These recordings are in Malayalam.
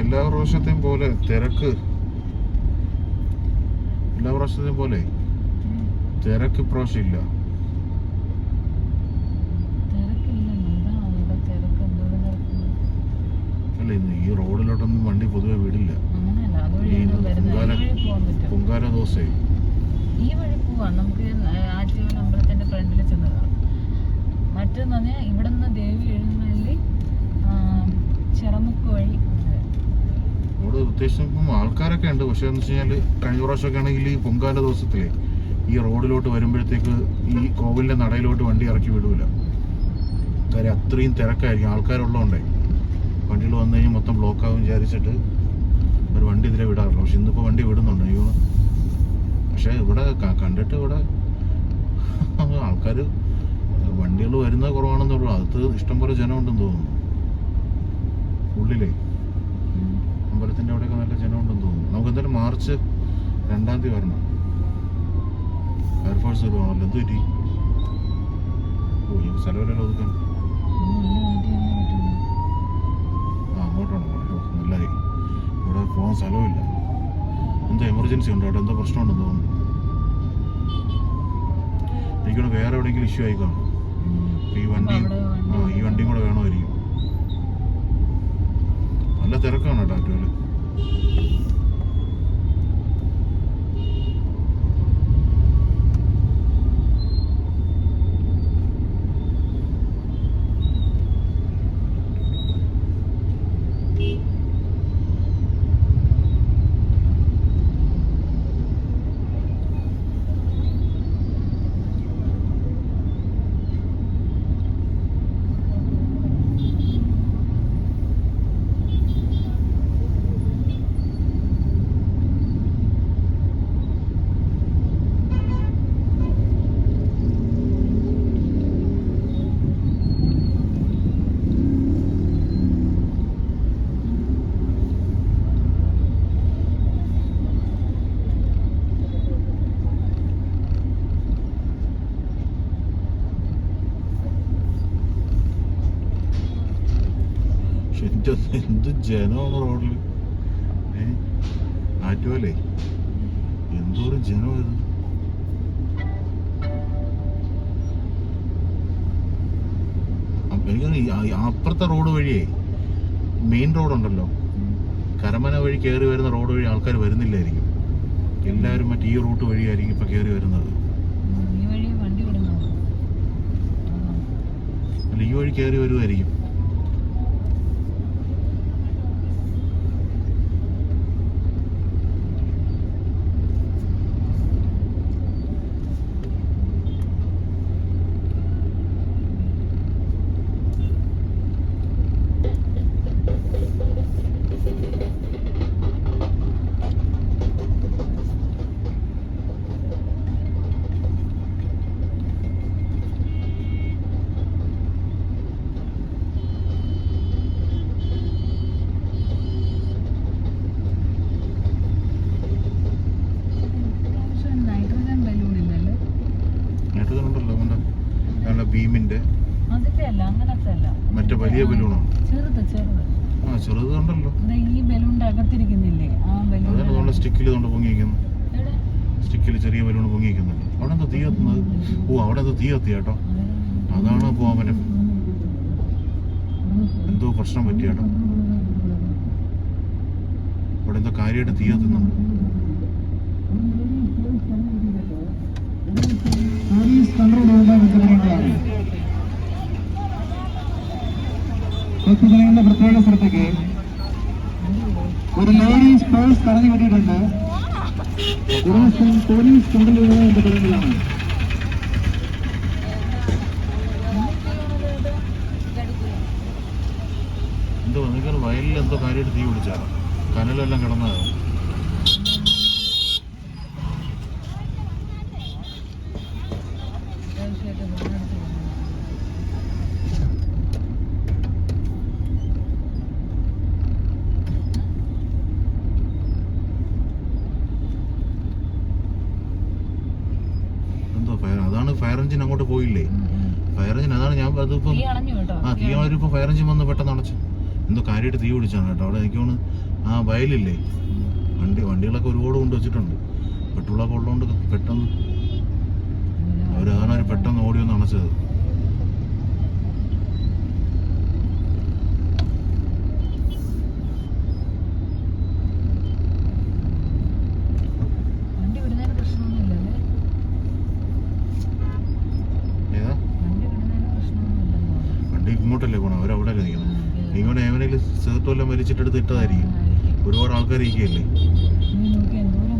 എല്ലാ പ്രാവശ്യത്തെയും പോലെ തിരക്ക്, എല്ലാ പ്രാവശ്യത്തെയും പോലെ തിരക്ക് ഇപ്രാവശ്യം ഇല്ല. അല്ല, ഇന്ന് ഈ റോഡിലോട്ടൊന്നും വണ്ടി പൊതുവെ വിടില്ല. പൊങ്കാല ദിവസേ ഈ വഴി പോവാം. നമുക്ക് ആറ്റുകാൽ അമ്പലത്തിന്റെ ഫ്രണ്ടിൽ ചെന്ന് കാണാം. മറ്റെന്ന് പറഞ്ഞാൽ ഇവിടെ നിന്ന് ദേവി എഴുന്നള്ളി ചിറമുക്ക് വഴി അവിടെ ഉദ്ദേശിക്കും ആൾക്കാരൊക്കെ ഉണ്ട്. പക്ഷെ എന്ന് വെച്ച് കഴിഞ്ഞാൽ കഴിഞ്ഞ പ്രാവശ്യമൊക്കെ ആണെങ്കിൽ ഈ പൊങ്കാല ദിവസത്തിലെ ഈ റോഡിലോട്ട് വരുമ്പോഴത്തേക്ക് ഈ കോവിലിന്റെ നടയിലോട്ട് വണ്ടി ഇറക്കി വിടൂല. കാര്യം അത്രയും തിരക്കായിരിക്കും, ആൾക്കാരുള്ളതുകൊണ്ടേ. വണ്ടികൾ വന്നു കഴിഞ്ഞാൽ മൊത്തം ബ്ലോക്കാവും വിചാരിച്ചിട്ട് ഒരു വണ്ടി ഇതിലെ വിടാറില്ല. പക്ഷെ ഇന്നിപ്പോൾ വണ്ടി വിടുന്നുണ്ട്. അയ്യോ, പക്ഷെ ഇവിടെ കണ്ടിട്ട് ഇവിടെ ആൾക്കാർ വണ്ടികൾ വരുന്നത് കുറവാണെന്നുള്ളൂ. അത് ഇഷ്ടംപോലെ ജനമുണ്ടെന്ന് തോന്നുന്നു. ഉള്ളിലേ അമ്പലത്തിൻ്റെ അവിടെയൊക്കെ നല്ല ജനമുണ്ടെന്ന് തോന്നുന്നു. നമുക്ക് എന്തായാലും മാർച്ച് 2-ാം തീയതി വരണം. ഫയർഫോഴ്സ് വരുവാണല്ലോ. എന്ത് പറ്റി? ഓ, ഈ സ്ഥലമില്ലല്ലോ ഒതുക്കാൻ. അങ്ങോട്ടാണ് നല്ലായി. ഇവിടെ പോകാൻ സ്ഥലമില്ല. എന്തോ എമർജൻസി ഉണ്ടോ അവിടെ? എന്തോ പ്രശ്നമുണ്ടെന്ന് തോന്നുന്നു. എനിക്കാണ് വേറെ എവിടെയെങ്കിലും ഇഷ്യൂ ആയി കാണും. ഈ വണ്ടിയും കൂടെ വേണമായിരിക്കും. നല്ല തിരക്കാണ് കേട്ടോ ആറ്റുകാല്. എന്ത് ജനമാണ് റോഡിൽ. ആറ്റുകാലേ എന്തോരം ജനം ഇത്. എനിക്ക് അപ്പുറത്തെ റോഡ് വഴിയേ മെയിൻ റോഡുണ്ടല്ലോ, കരമന വഴി കയറി വരുന്ന റോഡ് വഴി ആൾക്കാർ വരുന്നില്ലായിരിക്കും. എല്ലാവരും മറ്റേ ഈ റൂട്ട് വഴിയായിരിക്കും ഇപ്പൊ കയറി വരുന്നത്. അല്ല, ഈ വഴി കയറി വരുമായിരിക്കും. ഭീമിന്റെ മറ്റേ വലിയ ബലൂണോ? ചെറുത് ഉണ്ടല്ലോ. ഈ ബലൂണിന്റെ അകത്തിരിക്കുന്നില്ലേ, അതാണ് സ്റ്റിക്കിൽ കൊണ്ട് പൊങ്ങിയിരിക്കുന്നു. സ്റ്റിക്കിൽ ചെറിയ ബലൂൺ പൊങ്ങിയിരിക്കുന്നുണ്ട്. അവിടെ എന്താ തീ കത്തുന്നത്? ഓ, അവിടെ എന്താ തീ കത്തി കേട്ടോ. അതാണ് ഇപ്പോ അവന് എന്തോ പ്രശ്നം പറ്റിയാട്ടോ. അവിടെ എന്തോ കാര്യമായിട്ട് തീ കത്തുന്നുണ്ട്. കൊച്ചുജനങ്ങളുടെ പ്രത്യേക ശ്രദ്ധയ്ക്ക് ഒരു ലേഡീസ് പേഴ്സ് കടന്നു കിട്ടിയിട്ടുണ്ട്. പോലീസ് കൊണ്ടുവരുന്നത് എന്റെ പറയുന്നതാണ്. എന്തോ നിങ്ങൾ വയലിൽ എന്തോ കാര്യമായിട്ട് തീ പിടിച്ചാ, കനലെല്ലാം കിടന്നതാണ്. അതാണ് ഫയർ എഞ്ചിൻ അങ്ങോട്ട് പോയില്ലേ? ഫയർ എഞ്ചിൻ അതാണ് ഞാൻ അതിപ്പോ തീ അണഞ്ഞിപ്പോ ഫയർ എഞ്ചിൻ വന്ന് പെട്ടെന്ന് അടച്ചു. എന്തോ കാര്യമായിട്ട് തീ പിടിച്ചാണ് കേട്ടോ. അവിടെ എനിക്ക് തോന്നുന്നു ആ വയലില്ലേ, വണ്ടികളൊക്കെ ഒരുപാട് കൊണ്ട് വെച്ചിട്ടുണ്ട്. പെട്രോളൊക്കെ ഉള്ളതുകൊണ്ട് പെട്ടെന്ന് അവരതാണ് പെട്ടെന്ന് ഓടി ഒന്ന് അണച്ചത്. വണ്ടി വിടുന്നതിന് പ്രശ്നമൊന്നുമില്ലല്ലേ? ഏതാ വണ്ടി വിടുന്നതിന് പ്രശ്നമൊന്നുമില്ലല്ലോ. വണ്ടി ഇങ്ങോട്ടല്ലേ പോണം, അവരവിടെ നിൽക്കണം. ഇങ്ങനെ എവനെങ്കിലും സേർത്ത് വല്ലതും വലിച്ചിട്ടെടുത്ത് ഇട്ടതായിരിക്കും. ഒരുപാട് ആൾക്കാർ ഇരിക്കുകയല്ലേ. നീ നോക്കി എന്തോരം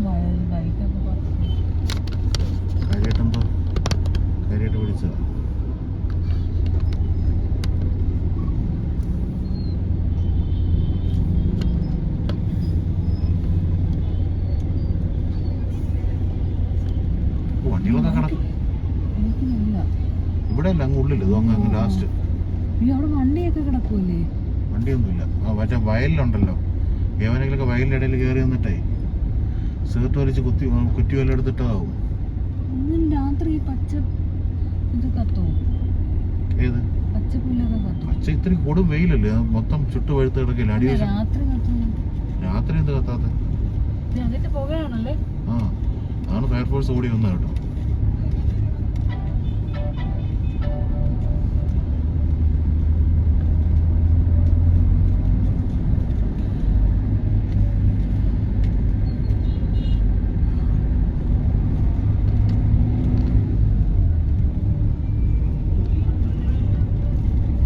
ബൈക്കൊക്കെ പുറത്ത് കാര്യമായിട്ടെന്തോ കാര്യമായിട്ട് പിടിച്ചത്. വണ്ടികളൊക്കെ കിടക്കും എനിക്കില്ല. ഇവിടെ അല്ല, അങ്ങ് ഉള്ളിൽ. ഇത് അങ്ങ് ലാസ്റ്റ്. ഈ അവിടെ വണ്ടിയൊക്കെ കിടക്കൂല്ലേ? വണ്ടിയൊന്നുമില്ല. ആ മറ്റേ വയലിലുണ്ടല്ലോ, ഏവനെങ്കിലൊക്കെ വയലിൻ്റെ ഇടയിൽ കയറി നിന്നിട്ടേ സേർട്ട് വലിച്ച് കുറ്റി വല്ല എടുത്തിട്ടതാവും. ഇന്നും രാത്രി ഈ പച്ച ഇത് കത്തോ? ഏത് പച്ചപ്പുല്ലൊക്കെ കത്തോ? പച്ച ഇത്തിരി കൂടും വെയിലല്ലേ, അത് മൊത്തം ചുട്ട് പഴുത്ത് കിടക്കില്ല. അടി രാത്രി കത്തുന്നു. രാത്രി എന്ത് കത്താത്ത? അതിന്റെ പുകയാണല്ലേ? ആ, അതാണ് ഫയർഫോഴ്സ് ഓടി വന്നത് കേട്ടോ.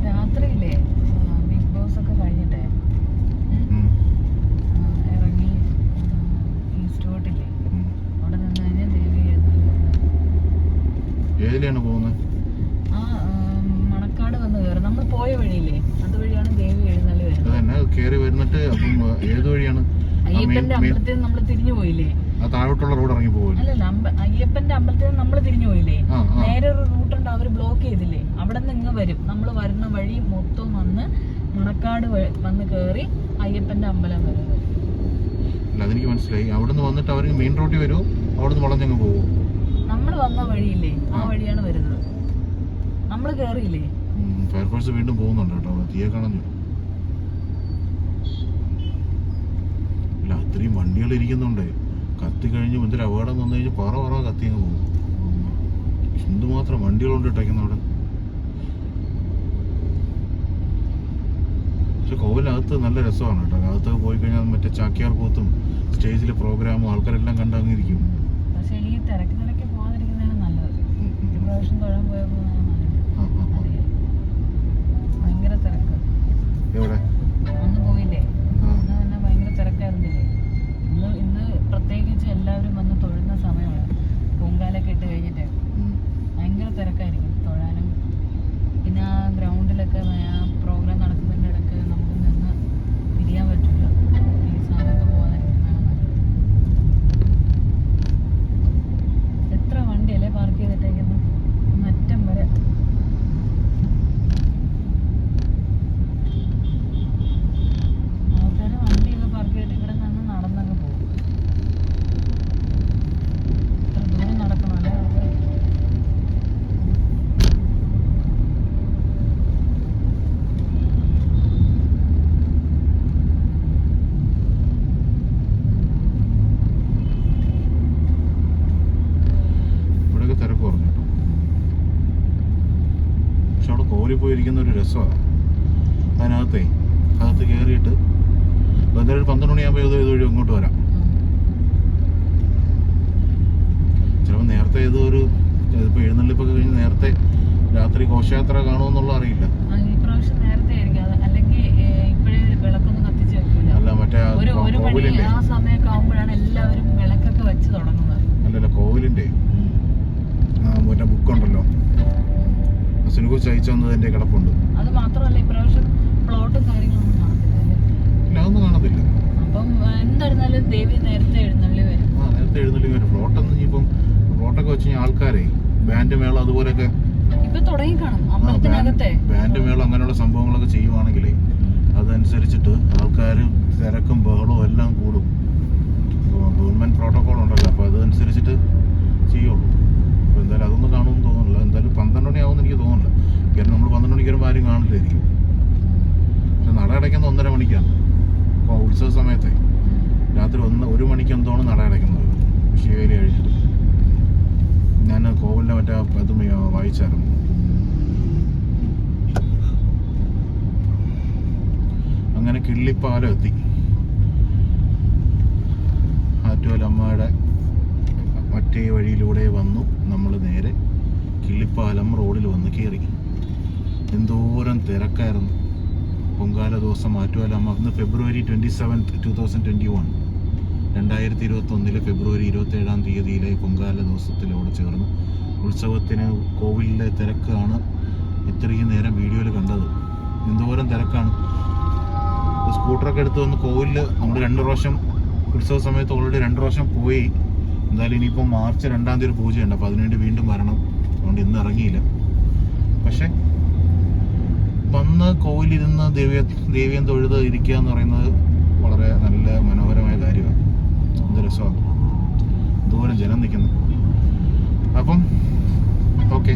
രാത്രിയില്ലേ ബിഗ് ബോസ് ഒക്കെ കഴിഞ്ഞിട്ടേ ഇറങ്ങി ഈസ്റ്റ് റോട്ടില്ലേ, അവിടെ നിന്ന് കഴിഞ്ഞാൽ ദേവി ഏതിലാണ് പോകുന്നത്? ആ മണക്കാട് വന്ന് കയറും. നമ്മൾ പോയ വഴിയില്ലേ, അതുവഴിയാണ് ദേവി എഴുന്നള്ളി വരുന്നത്. അതന്നെ കയറി വരുന്നിട്ട്. അപ്പം ഏത് വഴിയാണ്? അയ്യപ്പന്റെ അമ്പലത്തിൽ നിന്ന് നമ്മൾ തിരിഞ്ഞു പോയില്ലേ? ആ താഴോട്ടുള്ള റോഡ് ഇറങ്ങി പോകും. അല്ലല്ല, അയ്യപ്പന്റെ അമ്പലത്തിൽ നിന്ന് നമ്മൾ തിരിഞ്ഞു പോയില്ലേ? നേരെ ഒരു റൂട്ടുണ്ട്, അവർ ബ്ലോക്ക് ചെയ്തില്ലേ? അവിടെ നിന്ന് ഇങ്ങ് വരും. നമ്മൾ വരുന്ന വഴി മൊത്തം വന്ന് മണക്കാട് വന്ന് കയറി അയ്യപ്പന്റെ അമ്പലം വരെ വരും. അല്ല, അതെനിക്ക് മനസ്സിലായി. അവിടെ നിന്ന് വന്നിട്ട് അവർ മെയിൻ റോഡിൽ വരുമോ, അവിടെ നിന്ന് വളഞ്ഞങ്ങ് പോകുമോ? നമ്മൾ വന്ന വഴിയില്ലേ, ആ വഴിയാണ് വരുന്നത്. നമ്മൾ കയറിയില്ലേ? ഫയർഫോഴ്സ് വീണ്ടും പോകുന്നുണ്ട് കേട്ടോ, തീയെ കളഞ്ഞു. അല്ല, അത്രയും വണ്ടികൾ ഇരിക്കുന്നുണ്ട്. കത്തി കഴിഞ്ഞ് എന്തൊരു അപകടം വന്നു കഴിഞ്ഞാൽ പറ കത്തി അങ്ങ് പോകും. എന്തുമാത്രം വണ്ടികളുണ്ട് ഇട്ടേക്കുന്ന അവിടെ. പക്ഷെ കോവിലകത്ത് നല്ല രസമാണ് കേട്ടോ. അകത്തൊക്കെ പോയി കഴിഞ്ഞാൽ മറ്റേ ചാക്യാർ കൂത്തും സ്റ്റേജിലെ പ്രോഗ്രാമും ആൾക്കാരെല്ലാം കണ്ടങ്ങിരിക്കും. പക്ഷേ ഈ തിരക്ക് പോകാതിരിക്കുന്നതാണ് നല്ലത്. ഒരു പ്രാവശ്യം തൊഴാൻ പോയപ്പോൾ ഭയങ്കര തിരക്ക്. എവിടെ അന്ന് പോയില്ലേ, അന്ന് തന്നെ ഭയങ്കര തിരക്കായിരുന്നില്ലേ? ഇന്ന് പ്രത്യേകിച്ച് എല്ലാവരും വന്ന് തൊഴുന്ന സമയമാണ്. പൊങ്കാലൊക്കെ ഇട്ട് കഴിഞ്ഞിട്ട് ഭയങ്കര തിരക്കായിരിക്കും തൊഴാനും. പിന്നെ ആ ഗ്രൗണ്ടിലൊക്കെ ആ പ്രോഗ്രാം നടക്കുന്നതിൻ്റെ ഇടയ്ക്ക് നമുക്ക് നിന്ന് പിരിയാൻ പറ്റില്ല. ഈ സമയത്ത് പോകാതിരിക്കുന്നതാണ് നല്ലത്. എത്ര വണ്ടിയല്ലേ പാർക്ക് ചെയ്തിട്ടേക്കുന്നത് മറ്റം വരെ. ആൾക്കാർ വണ്ടിയൊക്കെ പാർക്ക് ചെയ്തിട്ട് ഇവിടെ നിന്ന് നടന്നങ്ങ് പോകും. ഇത്ര ദൂരം നടക്കണമല്ലേ ആൾക്കാർ? ഇവിടെയൊക്കെ തിരക്ക് കുറഞ്ഞു കേട്ടോ. പക്ഷെ അവിടെ കോലി പോയിരിക്കുന്ന ഒരു രസമാണ്. അതിനകത്തേ അകത്ത് കയറിയിട്ട് എന്തായാലും ഒരു 12 മണിയാകുമ്പോൾ ഇത് വഴി ഇങ്ങോട്ട് വരാം. ചിലപ്പോൾ നേരത്തെ ഇപ്പോൾ എഴുന്നള്ളിപ്പൊക്കെ കഴിഞ്ഞ് നേരത്തെ രാത്രി ഘോഷയാത്ര കാണുമെന്നുള്ള അറിയില്ല. ഈ പ്രാവശ്യം നേരത്തെ ആയിരിക്കും, അല്ലെങ്കിൽ ഇപ്പോഴേ വിളക്കൊന്നും കത്തിച്ച് വെക്കില്ല. അല്ല, മറ്റേ ഒരു മണി കോവിലിൻ്റെ ആ സമയമൊക്കെ ആകുമ്പോഴാണ് എല്ലാവരും വിളക്കൊക്കെ വെച്ച് തുടങ്ങുന്നത്. അല്ലല്ല, കോവിലിൻ്റെ മറ്റേ ബുക്കുണ്ടല്ലോ, സിനുകുറിച്ച് അയച്ചു തന്നതിൻ്റെ കിടപ്പുണ്ട്. അത് മാത്രമല്ല ഇപ്രാവശ്യം പ്ലോട്ടും കാര്യങ്ങളൊന്നും കാണത്തില്ല അല്ലേ? ഇല്ല, അതൊന്നും കാണത്തില്ല. അപ്പം എന്തായിരുന്നാലും ദേവി നേരത്തെ എഴുന്നള്ളി വരും. നേരത്തെ എഴുന്നള്ളി വരും. ഫ്ലോട്ടൊന്നും ഇനിയിപ്പം ഫ്ലോട്ടൊക്കെ വെച്ച് കഴിഞ്ഞാൽ ആൾക്കാരെ ബാൻഡ് മേളം അതുപോലെയൊക്കെ ഇപ്പൊ തുടങ്ങി കാണും അമ്പലത്തിനകത്തെ. ബാൻഡ് മേളം അങ്ങനെയുള്ള സംഭവങ്ങളൊക്കെ ചെയ്യുവാണെങ്കിലേ അതനുസരിച്ചിട്ട് ആൾക്കാർ തിരക്കും ബഹളവും എല്ലാം കൂടും. ഗവൺമെൻറ് പ്രോട്ടോക്കോൾ ഉണ്ടല്ലോ, അപ്പോൾ അതനുസരിച്ചിട്ട് ചെയ്യുള്ളൂ. അപ്പോൾ എന്തായാലും അതൊന്നും കാണുമെന്ന് തോന്നുന്നില്ല. എന്തായാലും 12 മണിയാവുമെന്ന് എനിക്ക് തോന്നുന്നില്ല. കാരണം നമ്മൾ 12 മണിക്ക് വരുമ്പോൾ ആരും കാണില്ലായിരിക്കും. പക്ഷെ നട അടയ്ക്കുന്നത് 1:30 മണിക്കാണ്. ഉത്സവം ഉത്സവ സമയത്തെ രാത്രി 1 മണിക്ക് എന്തോണ് നട അടയ്ക്കുന്നത് ശിവേലി കഴിച്ചിട്ട്. ഞാൻ കോവിലിൻ്റെ മറ്റേ അതും വായിച്ചായിരുന്നു. അങ്ങനെ കിള്ളിപ്പാലം എത്തി. ആറ്റുകാലമ്മയുടെ മറ്റേ വഴിയിലൂടെ വന്നു. നമ്മൾ നേരെ കിള്ളിപ്പാലം റോഡിൽ വന്ന് കയറി. എന്തോരം തിരക്കായിരുന്നു. പൊങ്കാല ദിവസം ആറ്റുകാലമ്മ ഇന്ന് ഫെബ്രുവരി 27, 2021, 2021 ഫെബ്രുവരി 27 പൊങ്കാല ദിവസത്തിലോട് ചേർന്ന് ഉത്സവത്തിന് കോവിലിലെ തിരക്കാണ് ഇത്രയും നേരം വീഡിയോയിൽ കണ്ടത്. എന്തോരം തിരക്കാണ്. സ്കൂട്ടറൊക്കെ എടുത്ത് വന്ന് കോവിലിൽ നമ്മൾ 2 പ്രാവശ്യം ഉത്സവ സമയത്ത് ഓൾറെഡി 2 പ്രാവശ്യം പോയി. എന്തായാലും ഇനിയിപ്പോൾ മാർച്ച് 2 ഒരു പൂജയുണ്ട്. അപ്പോൾ അതിനുവേണ്ടി വീണ്ടും വരണം. അതുകൊണ്ട് ഇന്ന് ഇറങ്ങിയില്ല. പക്ഷെ വന്ന് കോവിലിരുന്ന് ദേവിയം തൊഴുത് ഇരിക്കുക എന്ന് പറയുന്നത് വളരെ നല്ല മനോഹരമായ കാര്യമാണ്. എന്ത് രസമാണ് ദൂരം ജനം നിൽക്കുന്നു. അപ്പം ഓക്കെ.